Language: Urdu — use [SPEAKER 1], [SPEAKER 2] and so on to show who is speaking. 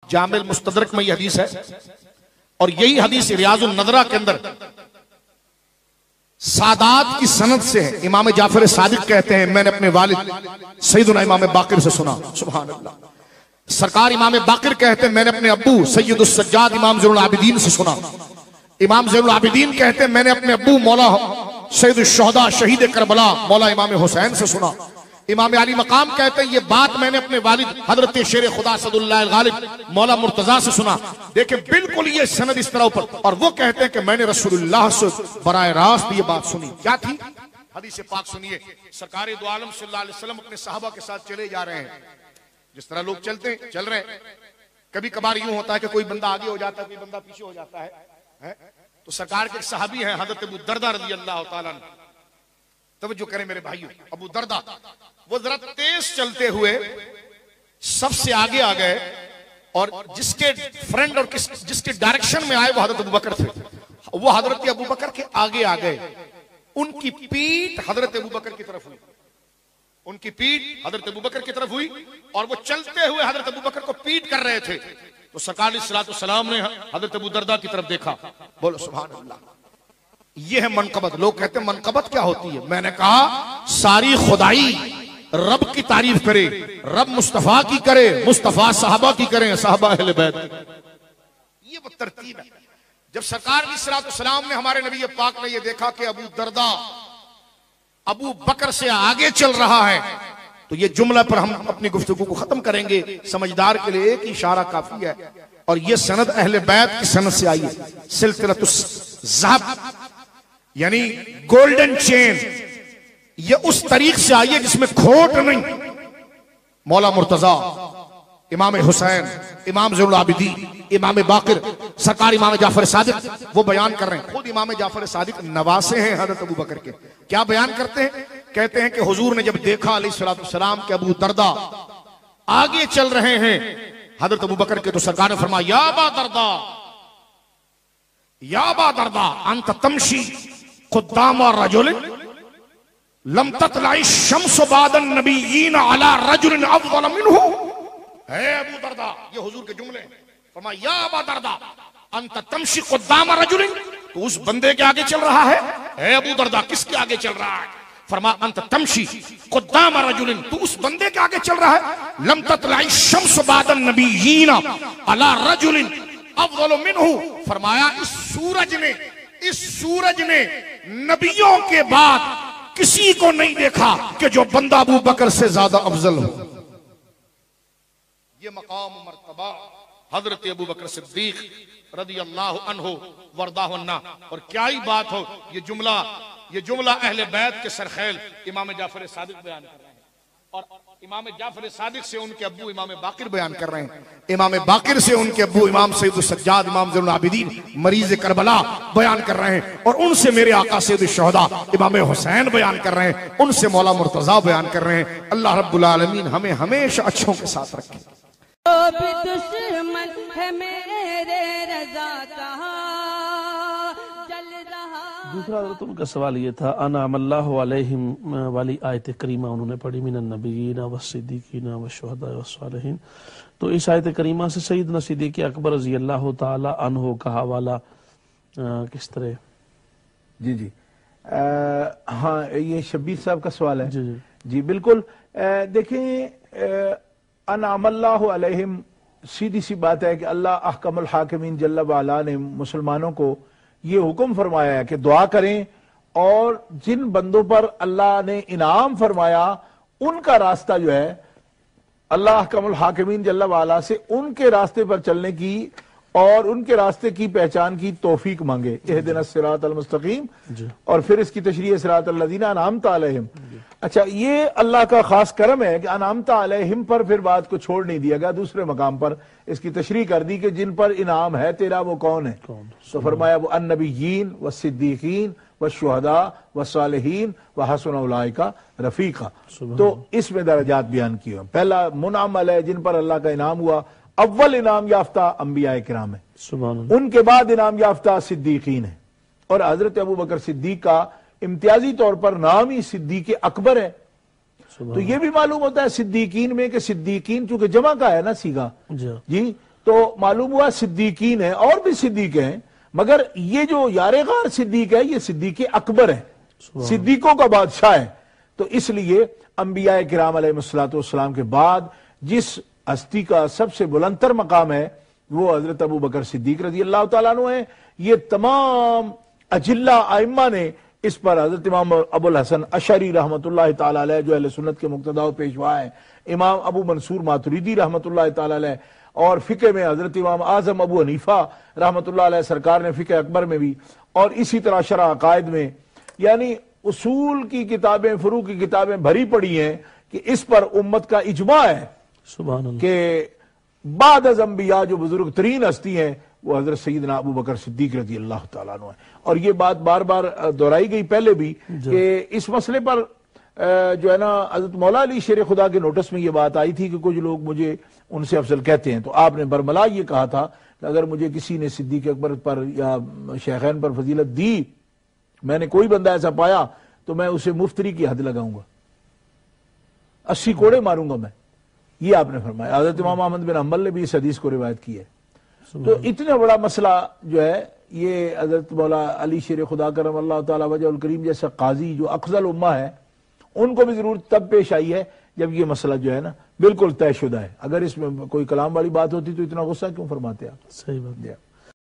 [SPEAKER 1] جامع المستدرک میں یہ حدیث ہے، اور یہی حدیث ریاض النظرہ کے اندر سادات کی سند سے ہے۔ امام جعفر صادق کہتے ہیں میں نے اپنے والد سیدنا امام باقر سے سنا، سبحان اللہ۔ سرکار امام باقر کہتے ہیں میں نے اپنے ابو سید السجاد امام زین العابدین سے سنا۔ امام زین العابدین کہتے ہیں میں نے اپنے ابو مولا سید الشہداء شہید کربلا مولا امام حسین سے سنا۔ امام علی مقام کہتے ہیں یہ بات میں نے اپنے والد حضرت شیر خدا صد اللہ الغالب مولا مرتضیٰ سے سنا۔ دیکھیں بالکل یہ سند اس طرح اوپر، اور وہ کہتے ہیں کہ میں نے رسول اللہ سے براہ راست یہ بات سنی۔ کیا تھی؟ حدیث پاک سنیے، سرکار دو عالم صلی اللہ علیہ وسلم اپنے صحابہ کے ساتھ چلے جا رہے ہیں، جس طرح لوگ چلتے ہیں چل رہے ہیں۔ کبھی کبھار یوں ہوتا ہے کہ کوئی بندہ آگے ہو جاتا ہے، کوئی بندہ پیچھے ہو جاتا ہے۔ تو سرکار کے ایک صحابی ہیں حضرت ابو دردہ رضی اللہ تعالیٰ عنہ، توجہ کریں میرے بھائیو، ابو دردہ وہ ذرا تیز چلتے ہوئے سب سے آگے آ گئے، اور جس کے فرینڈ اور جس کے ڈائریکشن میں آئے وہ حضرت ابو بکر تھے، وہ حضرت ابو بکر کے آگے آ گئے۔ ان کی پیٹھ حضرت ابو بکر کی طرف ہوئی، ان کی پیٹھ حضرت ابو بکر کی طرف ہوئی، اور وہ چلتے ہوئے حضرت ابو بکر کو پیٹ کر رہے تھے۔ تو سرکار علیہ السلام نے حضرت ابو دردہ کی طرف دیکھا، بولو سبحان اللہ۔ یہ ہے منقبت۔ لوگ کہتے ہیں منقبت کیا ہوتی ہے؟ میں نے کہا ساری خدائی رب کی تعریف کرے، رب مصطفیٰ کی کرے، مصطفیٰ صحابہ کی کریں، صحابہ اہل بیت، یہ وہ ترتیب ہے۔ جب سرکار علیہ السلام نے ہمارے نبی پاک نے یہ دیکھا کہ ابو دردہ ابو بکر سے آگے چل رہا ہے، تو یہ جملہ پر ہم اپنی گفتگو کو ختم کریں گے۔ سمجھدار کے لیے ایک اشارہ کافی ہے، اور یہ سند اہل بیت کی سند سے آئی ہے، سلسلۃ الذہب یعنی گولڈن چین، یہ اس طریق سے آئی ہے جس میں کھوٹ نہیں۔ مولا مرتضیٰ، امام حسین، امام زین العابدین، امام باقر، سرکار امام جعفر صادق وہ بیان کر رہے ہیں۔ خود امام جعفر صادق نواسے ہیں حضرت ابو بکر کے۔ کیا بیان کرتے ہیں؟ کہتے ہیں کہ حضور نے جب دیکھا علیہ السلام کہ ابو دردہ آگے چل رہے ہیں حضرت ابو بکر کے، تو سرکار نے فرمایا یا ابا دردہ، یا ابا دردہ انت تمشی قدام رجل لم تطلع الشمس بعد النبیین علی رجل افضل منہ۔ اے ابو دردہ، یہ حضور کے جملے ہیں، فرمایا یا ابا دردہ انت تمشی قدام رجل، تو اس بندے کے آگے چل رہا ہے۔ اے ابو دردہ، کس کے آگے چل رہا ہے؟ فرمایا انت تمشی قدام رجل، تو اس بندے کے آگے چل رہا ہے لم تطلع الشمس بعد النبیین علی رجل افضل منہ۔ فرمایا اس سورج نے نبیوں کے بعد کسی کو نہیں دیکھا کہ جو بندہ ابو بکر سے زیادہ افضل ہو۔ یہ مقام و مرتبہ حضرت ابو بکر صدیق رضی اللہ عنہ وردہ عنہ، اور کیا ہی بات ہو، یہ جملہ اہل بیت کے سرخیل امام جعفر صادق بیان کر رہے ہیں، اور امام جعفر صادق سے ان کے ابو امام باقر بیان کر رہے ہیں، امام باقر سے ان کے ابو امام سید السجاد امام زین العابدین مریض کربلا بیان کر رہے ہیں، اور ان سے میرے آقا سید الشہداء امام حسین بیان کر رہے ہیں، ان سے مولا مرتضیٰ بیان کر رہے ہیں۔ اللہ رب العالمین ہمیں ہمیشہ اچھوں کے ساتھ رکھے۔
[SPEAKER 2] بھی دشمن ہے میرے رضا کہاں جل رہا۔
[SPEAKER 3] دوسرا حضرت ان کا سوال یہ تھا، انعم اللہ علیہم والی آیت کریمہ انہوں نے پڑھی، من النبیین والصدیقین والشہداء والصالحین، تو اس آیت کریمہ سے سیدنا صدیق اکبر رضی اللہ تعالی عنہ کا حوالہ کس طرح؟
[SPEAKER 4] جی ہاں، یہ شبیر صاحب کا سوال ہے۔
[SPEAKER 3] جی
[SPEAKER 4] بالکل۔ دیکھیں، انعم اللہ علیہم سیدھی سی بات ہے کہ اللہ احکم الحاکمین جل وعلا نے مسلمانوں کو یہ حکم فرمایا ہے کہ دعا کریں، اور جن بندوں پر اللہ نے انعام فرمایا ان کا راستہ جو ہے اللہ احکم الحاکمین جل وعلا سے ان کے راستے پر چلنے کی اور ان کے راستے کی پہچان کی توفیق مانگے، اہدنا الصراط المستقیم، اور پھر اس کی تشریح صراط الذین انعمت علیہم۔ اچھا، یہ اللہ کا خاص کرم ہے کہ انعمت علیہم پر پھر بات کو چھوڑ نہیں دیا گیا، دوسرے مقام پر اس کی تشریح کر دی کہ جن پر انعام ہے تیرا وہ کون ہے، تو فرمایا وہ النبیین والصدیقین والشہداء والصالحین وحسن اولئک رفیقا۔ تو اس میں درجات بیان کیے ہیں۔ پہلا منعم علیہ، جن پر اللہ کا انعام ہوا، اول انعام یافتہ انبیاء کرام ہیں، ان کے بعد انعام یافتہ صدیقین ہیں، اور حضرت ابو بکر صدیق کا امتیازی طور پر نام ہی صدیق اکبر ہے۔ تو یہ بھی معلوم ہوتا ہے صدیقین میں کہ صدیقین چونکہ جمع کا ہے نا سیگا، جی، تو معلوم ہوا صدیقین ہیں، اور بھی صدیق ہیں، مگر یہ جو یار غار صدیق ہے یہ صدیق اکبر ہے، صدیقوں کا بادشاہ ہے۔ تو اس لیے انبیاء کرام علیہ السلام کے بعد جس ہستی کا سب سے بلندتر مقام ہے وہ حضرت ابو بکر صدیق رضی اللہ تعالیٰ عنہ ہے۔ یہ تمام اجلہ ائمہ نے اس پر، حضرت امام ابو الحسن اشعری رحمۃ اللہ تعالیٰ علیہ جو اہل سنت کے مقتدی و پیشوا ہیں، امام ابو منصور ماتریدی رحمۃ اللہ تعالیٰ علیہ، اور فقہ میں حضرت امام اعظم ابو حنیفہ رحمۃ اللہ علیہ سرکار نے فقہ اکبر میں بھی، اور اسی طرح شرح عقائد میں، یعنی اصول کی کتابیں، فروع کی کتابیں بھری پڑی ہیں کہ اس پر امت کا اجماع ہے
[SPEAKER 3] سبحان اللہ
[SPEAKER 4] کہ بعد از انبیاء جو بزرگ ترین ہستی ہیں وہ حضرت سیدنا ابو بکر صدیق رضی اللہ تعالیٰ عنہ ہے۔ اور یہ بات بار بار دہرائی گئی پہلے بھی کہ اس مسئلے پر جو ہے نا حضرت مولا علی شیر خدا کے نوٹس میں یہ بات آئی تھی کہ کچھ لوگ مجھے ان سے افضل کہتے ہیں، تو آپ نے برملا یہ کہا تھا کہ اگر مجھے کسی نے صدیق اکبر پر یا شیخین پر فضیلت دی، میں نے کوئی بندہ ایسا پایا تو میں اسے مفتری کی حد لگاؤں گا، 80 کوڑے ماروں گا میں، یہ آپ نے فرمایا۔ حضرت امام احمد بن حنبل نے بھی اس حدیث کو روایت کی ہے۔ تو اتنا بڑا مسئلہ جو ہے یہ حضرت مولا علی شیر خدا کرم اللہ تعالیٰ وجہ الکریم جیسا قاضی جو افضل امہ ہے ان کو بھی ضرورت تب پیش آئی ہے جب یہ مسئلہ جو ہے نا بالکل طے شدہ ہے۔ اگر اس میں کوئی کلام والی بات ہوتی تو اتنا غصہ کیوں فرماتے آپ؟
[SPEAKER 3] صحیح بات۔